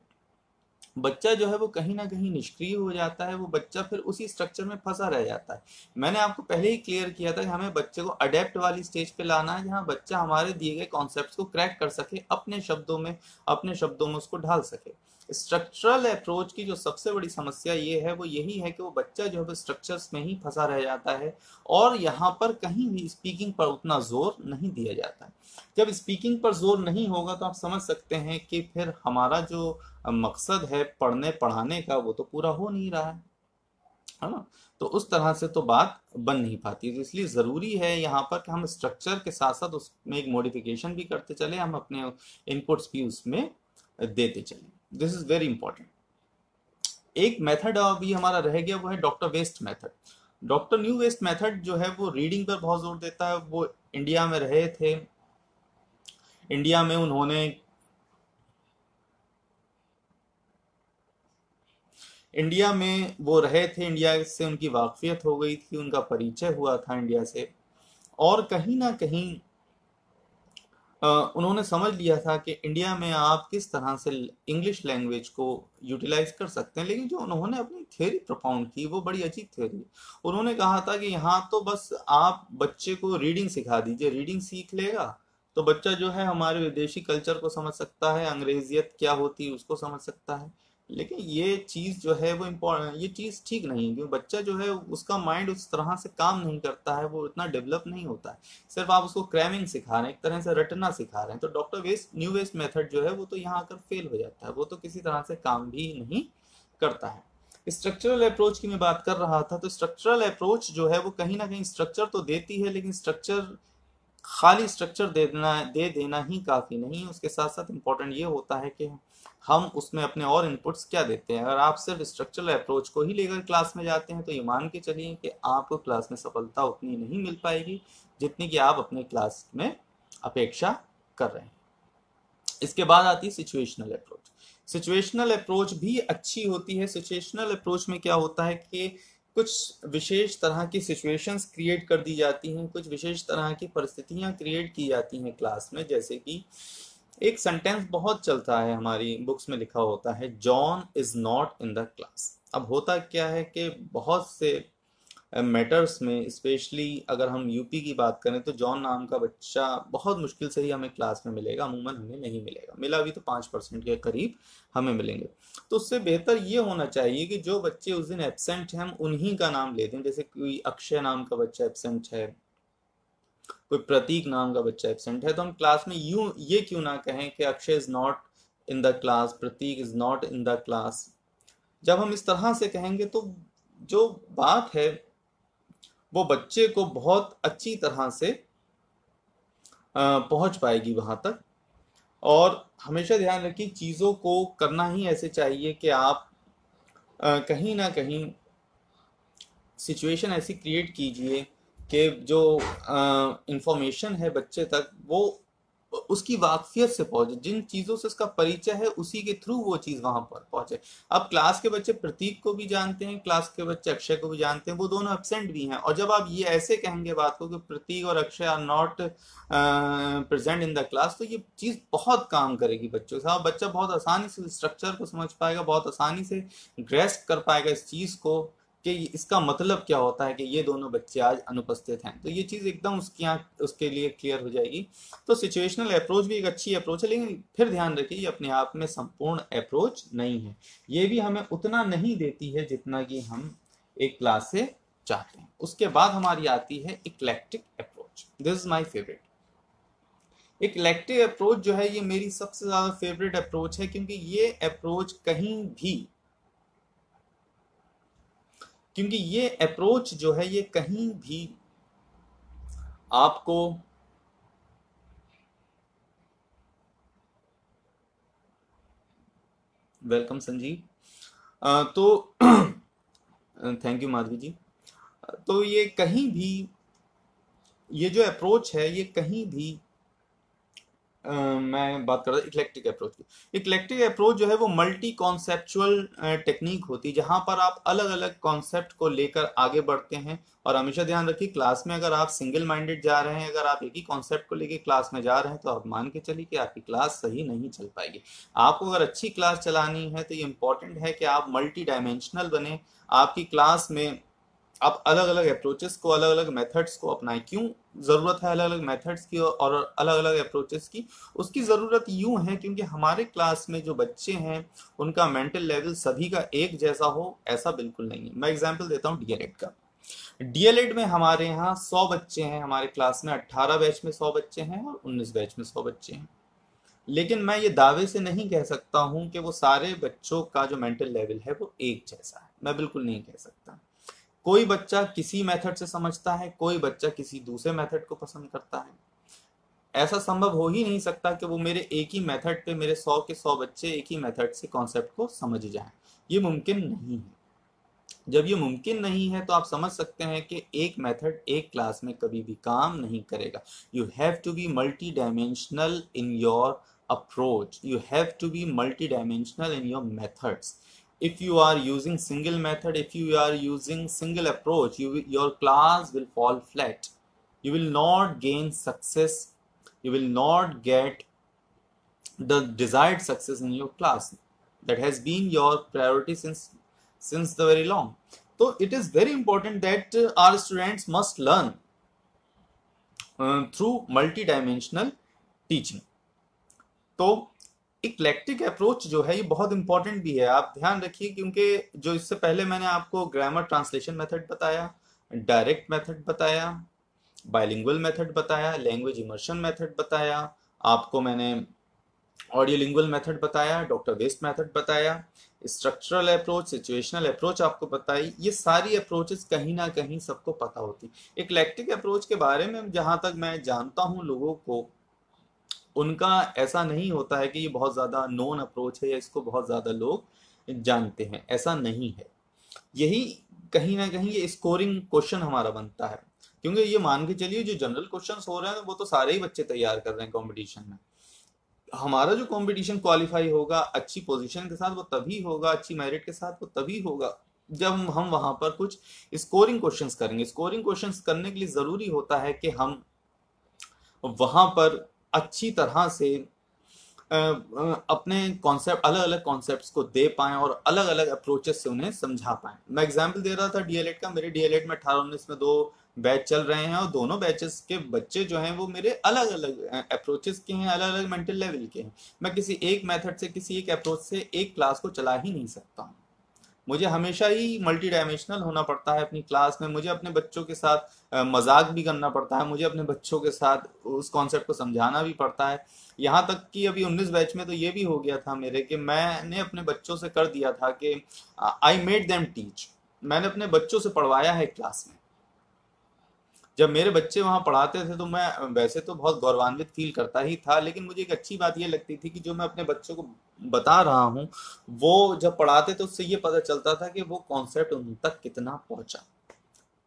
बच्चा जो है वो कहीं ना कहीं निष्क्रिय हो जाता है, वो बच्चा फिर उसी स्ट्रक्चर में फंसा रह जाता है। मैंने आपको पहले ही क्लियर किया था कि हमें बच्चे को अडेप्ट वाली स्टेज पे लाना है, जहाँ बच्चा हमारे दिए गए कॉन्सेप्ट्स को क्रैक कर सके, अपने शब्दों में उसको ढाल सके। स्ट्रक्चरल अप्रोच की जो सबसे बड़ी समस्या ये है वो यही है कि वो बच्चा जो है वो स्ट्रक्चर्स में ही फंसा रह जाता है और यहाँ पर कहीं भी स्पीकिंग पर उतना जोर नहीं दिया जाता है। जब स्पीकिंग पर जोर नहीं होगा तो आप समझ सकते हैं कि फिर हमारा जो मकसद है पढ़ने पढ़ाने का वो तो पूरा हो नहीं रहा है ना। तो उस तरह से तो बात बन नहीं पाती। तो इसलिए ज़रूरी है यहाँ पर कि हम स्ट्रक्चर के साथ साथ उसमें एक मॉडिफिकेशन भी करते चले, हम अपने इनपुट्स भी उसमें देते चलें। This is very important. एक मेथड अभी हमारा रह गया, वो है doctor West method. Doctor new West method जो है वो रीडिंग पर बहुत जोर देता है। वो इंडिया में रहे थे, इंडिया में उन्होंने इंडिया में वो रहे थे, इंडिया से उनकी वाकफियत हो गई थी, उनका परिचय हुआ था इंडिया से, और कहीं ना कहीं उन्होंने समझ लिया था कि इंडिया में आप किस तरह से इंग्लिश लैंग्वेज को यूटिलाइज कर सकते हैं। लेकिन जो उन्होंने अपनी थ्योरी प्रोपाउंड की वो बड़ी अजीब थ्योरी। उन्होंने कहा था कि यहाँ तो बस आप बच्चे को रीडिंग सिखा दीजिए, रीडिंग सीख लेगा तो बच्चा जो है हमारे विदेशी कल्चर को समझ सकता है, अंग्रेजियत क्या होती है उसको समझ सकता है। लेकिन ये चीज़ जो है वो इम्पोर्टेंट, ये चीज़ ठीक नहीं है, क्योंकि बच्चा जो है उसका माइंड उस तरह से काम नहीं करता है, वो इतना डेवलप नहीं होता है। सिर्फ आप उसको क्रैमिंग सिखा रहे हैं, एक तरह से रटना सिखा रहे हैं। तो doctor West new West method जो है वो तो यहाँ आकर फेल हो जाता है, वो तो किसी तरह से काम भी नहीं करता है। स्ट्रक्चरल अप्रोच की मैं बात कर रहा था, तो स्ट्रक्चरल अप्रोच जो है वो कहीं ना कहीं स्ट्रक्चर तो देती है, लेकिन खाली स्ट्रक्चर दे देना ही काफ़ी नहीं है। उसके साथ साथ इम्पोर्टेंट ये होता है कि हम उसमें अपने और इनपुट्स क्या देते हैं। अगर आप सिर्फ स्ट्रक्चरल अप्रोच को ही लेकर क्लास में जाते हैं तो ये मान के चलिए कि आपको क्लास में सफलता उतनी नहीं मिल पाएगी जितनी कि आप अपने क्लास में अपेक्षा कर रहे हैं। इसके बाद आती है सिचुएशनल अप्रोच। सिचुएशनल अप्रोच भी अच्छी होती है। सिचुएशनल अप्रोच में क्या होता है कि कुछ विशेष तरह की सिचुएशंस क्रिएट कर दी जाती हैं, कुछ विशेष तरह की परिस्थितियां क्रिएट की जाती हैं क्लास में। जैसे कि एक सेंटेंस बहुत चलता है, हमारी बुक्स में लिखा होता है, John is not in the class. अब होता क्या है कि बहुत से मैटर्स में, स्पेशली अगर हम यूपी की बात करें, तो जॉन नाम का बच्चा बहुत मुश्किल से ही हमें क्लास में मिलेगा, अमूमन हमें नहीं मिलेगा, मिला भी तो 5% के करीब हमें मिलेंगे। तो उससे बेहतर ये होना चाहिए कि जो बच्चे उस दिन एब्सेंट हैं हम उन्हीं का नाम ले दें। जैसे कोई अक्षय नाम का बच्चा एब्सेंट है, कोई प्रतीक नाम का बच्चा एब्सेंट है, तो हम क्लास में यूं ये क्यों ना कहें कि Akshay is not in the class, Pratik is not in the class. जब हम इस तरह से कहेंगे तो जो बात है वो बच्चे को बहुत अच्छी तरह से पहुंच पाएगी वहां तक। और हमेशा ध्यान रखिए, चीज़ों को करना ही ऐसे चाहिए कि आप कहीं ना कहीं सिचुएशन ऐसी क्रिएट कीजिए कि जो इंफॉर्मेशन है बच्चे तक वो उसकी वाकफियत से पहुंचे, जिन चीज़ों से उसका परिचय है उसी के थ्रू वो चीज़ वहां पर पहुंचे। अब क्लास के बच्चे प्रतीक को भी जानते हैं, क्लास के बच्चे अक्षय को भी जानते हैं, वो दोनों एब्सेंट भी हैं, और जब आप ये ऐसे कहेंगे बात को कि प्रतीक और Akshay are not present in the class, तो ये चीज़ बहुत काम करेगी बच्चों से। बच्चा बहुत आसानी से स्ट्रक्चर को समझ पाएगा, बहुत आसानी से ग्रेस्प कर पाएगा इस चीज़ को कि इसका मतलब क्या होता है कि ये दोनों बच्चे आज अनुपस्थित हैं। तो ये चीज़ एकदम उसके लिए क्लियर हो जाएगी। तो सिचुएशनल अप्रोच भी एक अच्छी अप्रोच है, लेकिन फिर ध्यान रखिए ये अपने आप में संपूर्ण अप्रोच नहीं है, ये भी हमें उतना नहीं देती है जितना कि हम एक क्लास से चाहते हैं। उसके बाद हमारी आती है eclectic approach. This is my favourite. Eclectic approach जो है ये मेरी सबसे ज्यादा फेवरेट अप्रोच है, क्योंकि ये अप्रोच जो है ये कहीं भी आपको वेलकम संजीव। तो थैंक यू माधवी जी। तो ये कहीं भी, ये जो अप्रोच है ये कहीं भी मैं बात कर रहा था इक्लेक्टिक अप्रोच की। इक्लेक्टिक अप्रोच जो है वो मल्टी कॉन्सेप्चुअल टेक्निक होती है, जहां पर आप अलग अलग कॉन्सेप्ट को लेकर आगे बढ़ते हैं। और हमेशा ध्यान रखिए, क्लास में अगर आप सिंगल माइंडेड जा रहे हैं, अगर आप एक ही कॉन्सेप्ट को लेकर क्लास में जा रहे हैं, तो आप मान के चलिए कि आपकी क्लास सही नहीं चल पाएगी। आपको अगर अच्छी क्लास चलानी है तो ये इंपॉर्टेंट है कि आप मल्टी डायमेंशनल बने। आपकी क्लास में आप अलग अलग अप्रोचेस को, अलग अलग मेथड्स को अपनाएं। क्यों ज़रूरत है अलग अलग मेथड्स की और अलग अलग अप्रोचेस की? उसकी ज़रूरत यूं है क्योंकि हमारे क्लास में जो बच्चे हैं उनका मेंटल लेवल सभी का एक जैसा हो, ऐसा बिल्कुल नहीं है। मैं एग्जांपल देता हूँ डीएलएड का। डीएलएड में हमारे यहाँ 100 बच्चे हैं, हमारे क्लास में 18 बैच में 100 बच्चे हैं और 19 बैच में 100 बच्चे हैं। लेकिन मैं ये दावे से नहीं कह सकता हूँ कि वो सारे बच्चों का जो मेंटल लेवल है वो एक जैसा है, मैं बिल्कुल नहीं कह सकता। कोई बच्चा किसी मेथड से समझता है, कोई बच्चा किसी दूसरे मेथड को पसंद करता है। ऐसा संभव हो ही नहीं सकता कि वो मेरे एक ही मेथड पे मेरे 100 के 100 बच्चे एक ही मेथड से कॉन्सेप्ट को समझ जाएं। ये मुमकिन नहीं है। जब ये मुमकिन नहीं है तो आप समझ सकते हैं कि एक मेथड एक क्लास में कभी भी काम नहीं करेगा। You have to be multi dimensional in your approach, you have to be multi-dimensional in your methods. If you are using single method, if you are using single approach, your class will fall flat. You will not gain success, you will not get the desired success in your class that has been your priority since the very long. So it is very important that our students must learn through multi-dimensional teaching. तो इक्लेक्टिक अप्रोच जो है ये बहुत इंपॉर्टेंट भी है, आप ध्यान रखिए, क्योंकि जो इससे पहले मैंने आपको ग्रामर ट्रांसलेशन मेथड बताया, डायरेक्ट मेथड बताया, बाइलिंगुअल मेथड बताया, लैंग्वेज इमर्शन मेथड बताया, आपको मैंने ऑडियो लिंगुअल मेथड बताया, डॉक्टर वेस्ट मेथड बताया, स्ट्रक्चरल अप्रोच, सिचुएशनल अप्रोच आपको बताई। ये सारी अप्रोचेस कहीं ना कहीं सबको पता होती। इक्लेक्टिक अप्रोच के बारे में जहां तक मैं जानता हूं लोगों को, उनका ऐसा नहीं होता है कि ये बहुत ज़्यादा नोन अप्रोच है या इसको बहुत ज़्यादा लोग जानते हैं, ऐसा नहीं है। यही कहीं ना कहीं ये स्कोरिंग क्वेश्चन हमारा बनता है, क्योंकि ये मान के चलिए जो जनरल क्वेश्चंस हो रहे हैं वो तो सारे ही बच्चे तैयार कर रहे हैं कंपटीशन में। हमारा जो कंपटीशन क्वालिफाई होगा अच्छी पोजीशन के साथ, वो तभी होगा, अच्छी मेरिट के साथ वो तभी होगा जब हम वहां पर कुछ स्कोरिंग क्वेश्चंस करेंगे। स्कोरिंग क्वेश्चंस करने के लिए जरूरी होता है कि हम वहां पर अच्छी तरह से अपने कॉन्सेप्ट, अलग अलग कॉन्सेप्ट्स को दे पाएं और अलग अलग अप्रोचेस से उन्हें समझा पाएं। मैं एग्जांपल दे रहा था डीएलएड का। मेरे डीएलएड में 18-19 में 2 बैच चल रहे हैं और दोनों बैचेस के बच्चे जो हैं वो मेरे अलग अलग अप्रोचेस के हैं, अलग अलग मेंटल लेवल के हैं। मैं किसी एक मेथड से, किसी एक अप्रोच से एक क्लास को चला ही नहीं सकता हूँ। मुझे हमेशा ही मल्टी डायमेंशनल होना पड़ता है अपनी क्लास में। मुझे अपने बच्चों के साथ मजाक भी करना पड़ता है, मुझे अपने बच्चों के साथ उस कॉन्सेप्ट को समझाना भी पड़ता है। यहाँ तक कि अभी 19 बैच में तो ये भी हो गया था मेरे कि मैंने अपने बच्चों से कर दिया था कि आई मेड देम टीच। मैंने अपने बच्चों से पढ़वाया है क्लास में। जब मेरे बच्चे वहां पढ़ाते थे तो मैं वैसे तो बहुत गौरवान्वित फील करता ही था, लेकिन मुझे एक अच्छी बात ये लगती थी कि जो मैं अपने बच्चों को बता रहा हूँ वो जब पढ़ाते तो उससे ये पता चलता था कि वो कॉन्सेप्ट उन तक कितना पहुंचा।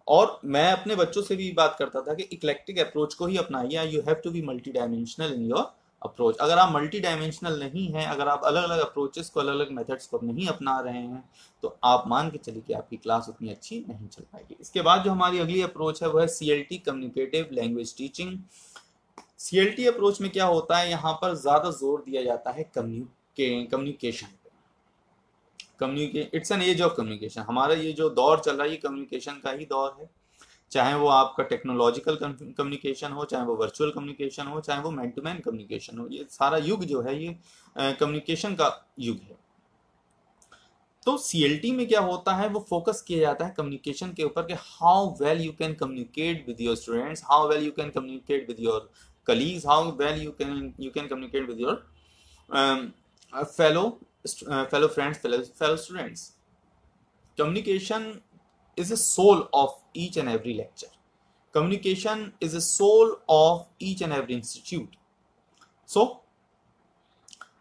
और मैं अपने बच्चों से भी बात करता था कि इक्लेक्टिक अप्रोच को ही अपनाइए। You have to be multi dimensional in your approach. अगर आप मल्टी डायमेंशनल नहीं हैं, अगर आप अलग अलग अप्रोचेस को, अलग अलग मेथड्स को नहीं अपना रहे हैं, तो आप मान के चलिए कि आपकी क्लास उतनी अच्छी नहीं चल पाएगी। इसके बाद जो हमारी अगली अप्रोच है वो है CLT, communicative language teaching. CLT approach में क्या होता है, यहाँ पर ज्यादा जोर दिया जाता है communication. It's an age of communication. हमारा ये जो दौर चल रहा है ये कम्युनिकेशन का ही दौर है। चाहे वो आपका टेक्नोलॉजिकल कम्युनिकेशन हो, चाहे वो वर्चुअल कम्युनिकेशन हो, चाहे वो मैन टू मैन कम्युनिकेशन हो, ये सारा युग जो है ये कम्युनिकेशन का युग है। तो सीएलटी में क्या होता है, वो फोकस किया जाता है कम्युनिकेशन के ऊपर कि how well you can communicate with your students, how well you can communicate with your colleagues, how well you can communicate with your fellow friends, fellow students. Communication is a soul of each and every lecture. Communication is a soul of each and every institute. So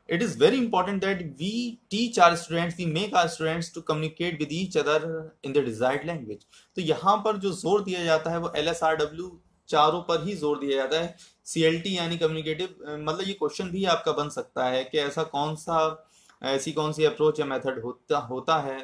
it is very important that we teach our students, we make our students to communicate with each other in the desired language. तो यहाँ पर जो जोर दिया जाता है वो LSRW चारों पर ही जोर दिया जाता है। CLT यानी कम्युनिकेटिव, मतलब ये क्वेश्चन भी आपका बन सकता है कि ऐसी कौन सी अप्रोच या मेथड होता है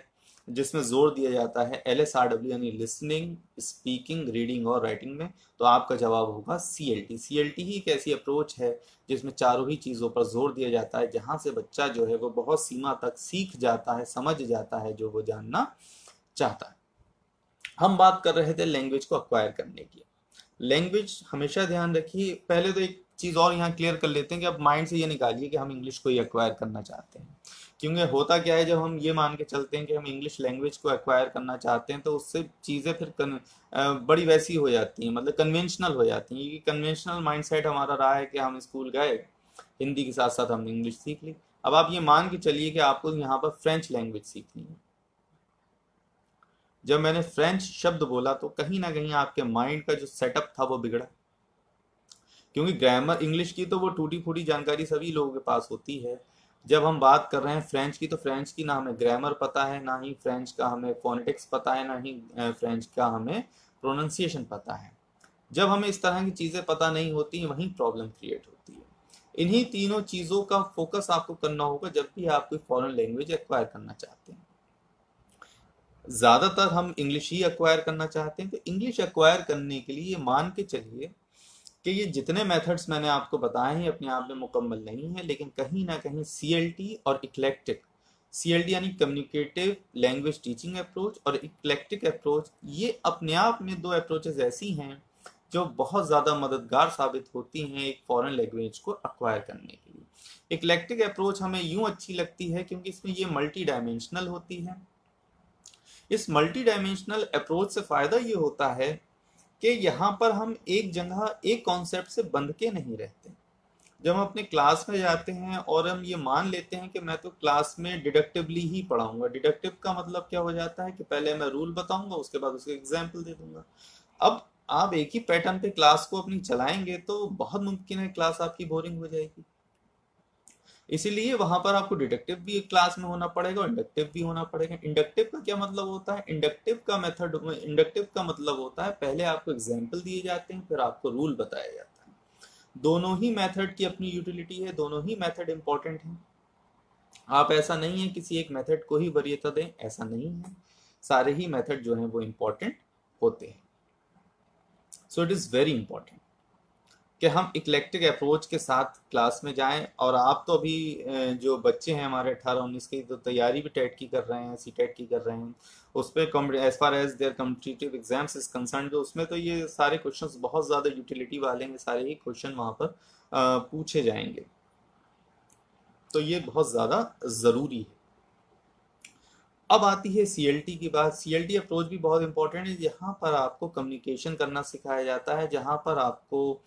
जिसमें जोर दिया जाता है LSRW यानी लिसनिंग, स्पीकिंग, रीडिंग और राइटिंग में। तो आपका जवाब होगा CLT। CLT ही एक ऐसी अप्रोच है जिसमें चारों ही चीज़ों पर जोर दिया जाता है, जहां से बच्चा जो है वो बहुत सीमा तक सीख जाता है, समझ जाता है जो वो जानना चाहता है। हम बात कर रहे थे लैंग्वेज को अक्वायर करने की। लैंग्वेज हमेशा ध्यान रखिए, पहले तो एक चीज़ और यहाँ क्लियर कर लेते हैं कि अब माइंड से ये निकालिए कि हम इंग्लिश को ही एक्वायर करना चाहते हैं। क्योंकि होता क्या है, जब हम ये मान के चलते हैं कि हम इंग्लिश लैंग्वेज को एक्वायर करना चाहते हैं तो उससे चीज़ें फिर बड़ी वैसी हो जाती हैं, मतलब कन्वेंशनल हो जाती हैं। ये कन्वेंशनल माइंडसेट हमारा रहा है कि हम स्कूल गए, हिंदी के साथ साथ हमने इंग्लिश सीख ली। अब आप ये मान के चलिए कि आपको यहाँ पर फ्रेंच लैंग्वेज सीखनी है। जब मैंने फ्रेंच शब्द बोला तो कहीं ना कहीं आपके माइंड का जो सेटअप था वो बिगड़ा, क्योंकि ग्रामर इंग्लिश की तो वो टूटी फूटी जानकारी सभी लोगों के पास होती है। जब हम बात कर रहे हैं फ्रेंच की, तो फ्रेंच की ना हमें ग्रामर पता है, ना ही फ्रेंच का हमें फोनेटिक्स पता है, ना ही फ्रेंच का हमें प्रोनाउंसिएशन पता है। जब हमें इस तरह की चीज़ें पता नहीं होती, वहीं प्रॉब्लम क्रिएट होती है। इन्हीं तीनों चीज़ों का फोकस आपको करना होगा जब भी आप कोई फॉरेन लैंग्वेज एक्वायर करना चाहते हैं। ज़्यादातर हम इंग्लिश ही एक्वायर करना चाहते हैं, तो इंग्लिश एक्वायर करने के लिए मान के चलिए कि ये जितने मेथड्स मैंने आपको बताए हैं अपने आप में मुकम्मल नहीं है, लेकिन कहीं ना कहीं CLT और इक्लेक्टिक, CLT यानी कम्युनिकेटिव लैंग्वेज टीचिंग अप्रोच और इक्लेक्टिक अप्रोच, ये अपने आप में 2 अप्रोचेस ऐसी हैं जो बहुत ज़्यादा मददगार साबित होती हैं एक फॉरेन लैंग्वेज को एक्वायर करने के लिए। इक्लेक्टिक अप्रोच हमें यूं अच्छी लगती है क्योंकि इसमें ये मल्टी डायमेंशनल होती है। इस मल्टी डायमेंशनल अप्रोच से फ़ायदा ये होता है कि यहाँ पर हम एक जगह एक कॉन्सेप्ट से बंध के नहीं रहते। जब हम अपने क्लास में जाते हैं और हम ये मान लेते हैं कि मैं तो क्लास में डिडक्टिवली ही पढ़ाऊंगा। डिडक्टिव का मतलब क्या हो जाता है कि पहले मैं रूल बताऊंगा, उसके बाद उसके एग्जाम्पल दे दूंगा। अब आप एक ही पैटर्न पे क्लास को अपनी चलाएंगे तो बहुत मुमकिन है क्लास आपकी बोरिंग हो जाएगी। इसीलिए वहां पर आपको डिडक्टिव भी एक क्लास में होना पड़ेगा और इंडक्टिव भी होना पड़ेगा। इंडक्टिव का क्या मतलब होता है, इंडक्टिव का मतलब होता है पहले आपको एग्जाम्पल दिए जाते हैं, फिर आपको रूल बताया जाता है। दोनों ही मेथड की अपनी यूटिलिटी है, दोनों ही मेथड इंपॉर्टेंट हैं। आप ऐसा नहीं है किसी एक मेथड को ही वरीयता दें, ऐसा नहीं है, सारे ही मेथड जो हैं वो इंपॉर्टेंट होते हैं। So it is very important कि हम इक्लेक्टिक अप्रोच के साथ क्लास में जाएं। और आप तो अभी जो बच्चे हैं हमारे 18-19 की, तो तैयारी भी टेट की कर रहे हैं, सी टेट की कर रहे हैं, उस पर as far as their competitive exams is concern, जो उसमें तो ये सारे क्वेश्चंस बहुत ज़्यादा यूटिलिटी वाले हैं, सारे ही क्वेश्चन वहाँ पर पूछे जाएंगे, तो ये बहुत ज़्यादा ज़रूरी है। अब आती है सीएलटी की बात। सीएलटी अप्रोच भी बहुत इंपॉर्टेंट है, यहाँ पर आपको कम्युनिकेशन करना सिखाया जाता है, जहाँ पर आपको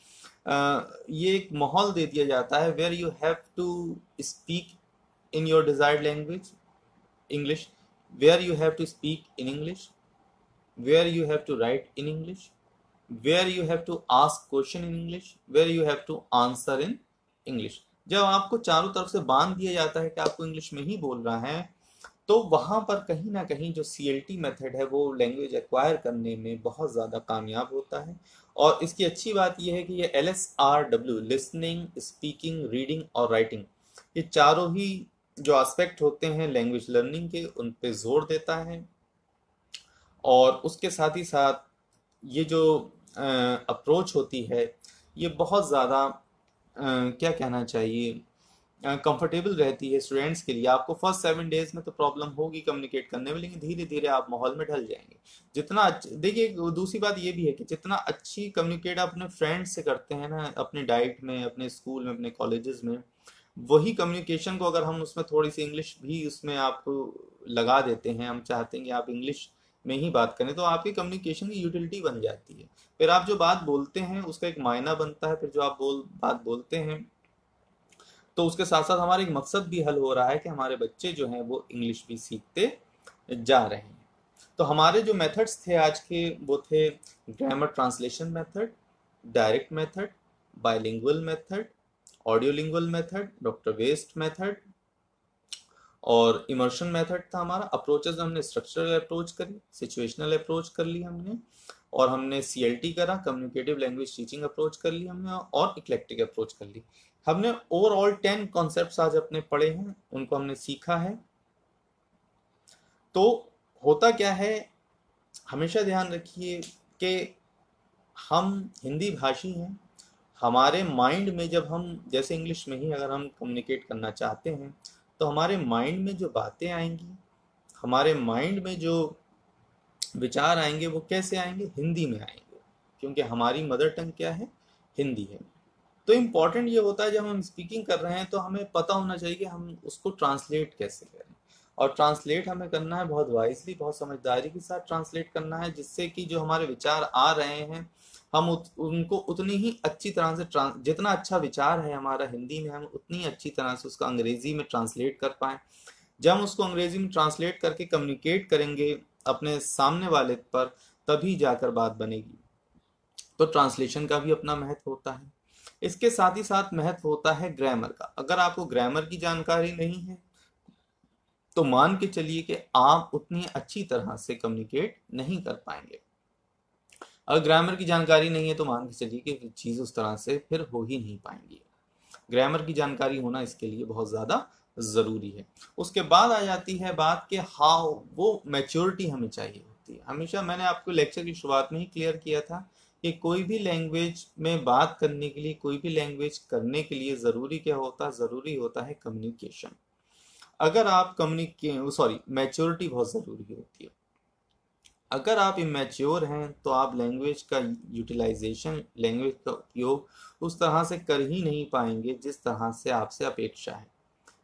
ये एक माहौल दे दिया जाता है where you have to speak in your desired language English, where you have to speak in English, where you have to write in English, where you have to ask question in English, where you have to answer in English. जब आपको चारों तरफ से बांध दिया जाता है कि आपको इंग्लिश में ही बोल रहा है, तो वहां पर कहीं ना कहीं जो सीएलटी मेथड है वो लैंग्वेज एक्वायर करने में बहुत ज़्यादा कामयाब होता है। और इसकी अच्छी बात यह है कि ये LSRW, लिसनिंग, स्पीकिंग, रीडिंग और राइटिंग, ये चारों ही जो एस्पेक्ट होते हैं लैंग्वेज लर्निंग के, उन पे जोर देता है। और उसके साथ ही साथ ये जो अप्रोच होती है ये बहुत ज़्यादा क्या कहना चाहिए, कंफर्टेबल रहती है स्टूडेंट्स के लिए। आपको फर्स्ट 7 डेज में तो प्रॉब्लम होगी कम्युनिकेट करने में, लेकिन धीरे धीरे आप माहौल में ढल जाएंगे। जितना देखिए, दूसरी बात ये भी है कि जितना अच्छी कम्युनिकेट आप अपने फ्रेंड्स से करते हैं ना, अपने डाइट में, अपने स्कूल में, अपने कॉलेजेस में, वही कम्युनिकेशन को अगर हम उसमें थोड़ी सी इंग्लिश भी उसमें आप लगा देते हैं, हम चाहते हैं कि आप इंग्लिश में ही बात करें, तो आपकी कम्युनिकेशन की यूटिलिटी बन जाती है। फिर आप जो बात बोलते हैं उसका एक मायना बनता है, फिर जो आप बात बोलते हैं, तो उसके साथ साथ हमारा एक मकसद भी हल हो रहा है कि हमारे बच्चे जो हैं वो इंग्लिश भी सीखते जा रहे हैं। तो हमारे जो मेथड्स थे आज के, वो थे grammar translation method, direct method, bilingual method, audiolingual method, doctor West method और इमर्शन मेथड था हमारा। अप्रोचेस हमने स्ट्रक्चरल अप्रोच करी, सिचुएशनल अप्रोच कर ली हमने, और हमने सीएलटी करा, कम्युनिकेटिव लैंग्वेज टीचिंग अप्रोच कर ली हमने, और इक्लेक्टिक अप्रोच कर ली। हमने ओवरऑल 10 कॉन्सेप्ट्स आज अपने पढ़े हैं, उनको हमने सीखा है। तो होता क्या है, हमेशा ध्यान रखिए कि हम हिंदी भाषी हैं। हमारे माइंड में जब हम, जैसे इंग्लिश में ही अगर हम कम्युनिकेट करना चाहते हैं, तो हमारे माइंड में जो बातें आएंगी, हमारे माइंड में जो विचार आएंगे, वो कैसे आएंगे, हिंदी में आएंगे, क्योंकि हमारी मदर टंग क्या है, हिंदी है। तो इम्पॉर्टेंट ये होता है जब हम स्पीकिंग कर रहे हैं तो हमें पता होना चाहिए कि हम उसको ट्रांसलेट कैसे करें। और ट्रांसलेट हमें करना है बहुत वाइजली, बहुत समझदारी के साथ ट्रांसलेट करना है, जिससे कि जो हमारे विचार आ रहे हैं हम उनको उतनी ही अच्छी तरह से जितना अच्छा विचार है हमारा हिंदी में, हम उतनी अच्छी तरह से उसका अंग्रेजी में ट्रांसलेट कर पाएँ। जब हम उसको अंग्रेजी में ट्रांसलेट करके कम्युनिकेट करेंगे अपने सामने वाले पर, तभी जाकर बात बनेगी। तो ट्रांसलेशन का भी अपना महत्व होता है। इसके साथ ही साथ महत्व होता है ग्रामर का। अगर आपको ग्रामर की जानकारी नहीं है तो मान के चलिए कि आप उतनी अच्छी तरह से कम्युनिकेट नहीं कर पाएंगे। अगर ग्रामर की जानकारी नहीं है तो मान के चलिए कि चीज़ उस तरह से फिर हो ही नहीं पाएंगी। ग्रामर की जानकारी होना इसके लिए बहुत ज़्यादा ज़रूरी है। उसके बाद आ जाती है बात कि हाउ, वो मैच्योरिटी हमें चाहिए होती है। हमेशा मैंने आपको लेक्चर की शुरुआत में ही क्लियर किया था कि कोई भी लैंग्वेज में बात करने के लिए, कोई भी लैंग्वेज करने के लिए ज़रूरी क्या होता है, ज़रूरी होता है कम्युनिकेशन। अगर आप मैच्योरिटी बहुत ज़रूरी होती है। अगर आप इमेच्योर हैं तो आप लैंग्वेज का यूटिलाइजेशन, लैंग्वेज का उपयोग उस तरह से कर ही नहीं पाएंगे जिस तरह से आपसे अपेक्षा है।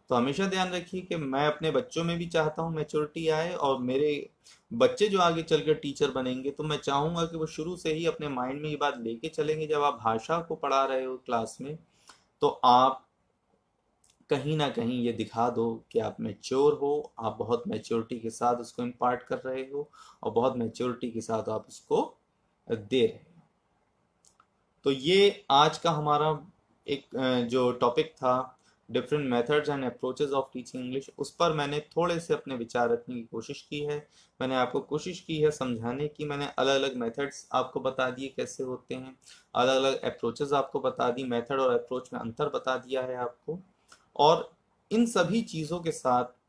तो हमेशा ध्यान रखिए कि मैं अपने बच्चों में भी चाहता हूँ मैच्योरिटी आए, और मेरे बच्चे जो आगे चलकर टीचर बनेंगे तो मैं चाहूँगा कि वो शुरू से ही अपने माइंड में ये बात लेके चलेंगे, जब आप भाषा को पढ़ा रहे हो क्लास में, तो आप कहीं ना कहीं ये दिखा दो कि आप मैच्योर हो, आप बहुत मैच्योरिटी के साथ उसको इम्पार्ट कर रहे हो, और बहुत मैच्योरिटी के साथ आप उसको दे रहे हो। तो ये आज का हमारा एक जो टॉपिक था different methods and approaches of teaching English, उस पर मैंने थोड़े से अपने विचार रखने की कोशिश की है। मैंने आपको कोशिश की है समझाने की, मैंने अलग अलग मेथड्स आपको बता दिए कैसे होते हैं, अलग अलग अप्रोचेस आपको बता दी, मेथड और अप्रोच में अंतर बता दिया है आपको। और इन सभी चीज़ों के साथ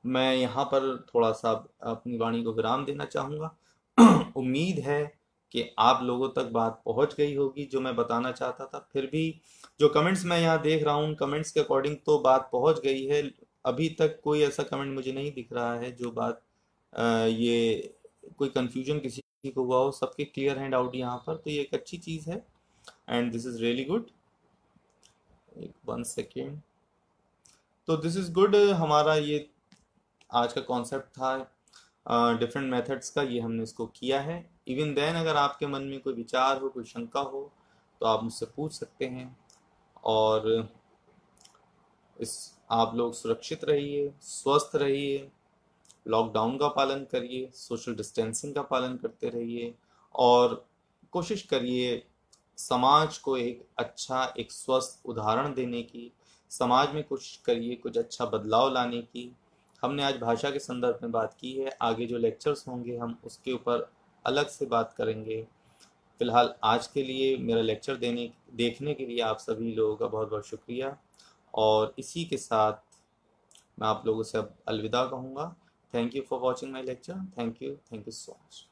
मैं यहाँ पर थोड़ा सा अपनी वाणी को विराम देना चाहूँगा। उम्मीद है कि आप लोगों तक बात पहुँच गई होगी जो मैं बताना चाहता था। फिर भी जो कमेंट्स मैं यहाँ देख रहा हूँ, कमेंट्स के अकॉर्डिंग तो बात पहुँच गई है। अभी तक कोई ऐसा कमेंट मुझे नहीं दिख रहा है जो बात ये कोई कंफ्यूजन किसी को हुआ हो। सबके क्लियर है डाउट यहाँ पर, तो ये एक अच्छी चीज़ है and this is really good. एक 1 सेकेंड। तो दिस इज़ गुड। हमारा ये आज का कॉन्सेप्ट था डिफरेंट मेथड्स का, ये हमने इसको किया है। इवन देन अगर आपके मन में कोई विचार हो, कोई शंका हो, तो आप मुझसे पूछ सकते हैं। और इस आप लोग सुरक्षित रहिए, स्वस्थ रहिए, लॉकडाउन का पालन करिए, सोशल डिस्टेंसिंग का पालन करते रहिए और कोशिश करिए समाज को एक अच्छा, एक स्वस्थ उदाहरण देने की। समाज में कोशिश करिए कुछ अच्छा बदलाव लाने की। हमने आज भाषा के संदर्भ में बात की है, आगे जो लेक्चर्स होंगे हम उसके ऊपर अलग से बात करेंगे। फिलहाल आज के लिए मेरा लेक्चर देखने के लिए आप सभी लोगों का बहुत बहुत शुक्रिया। और इसी के साथ मैं आप लोगों से अब अलविदा कहूँगा। Thank you for watching my lecture. Thank you so much.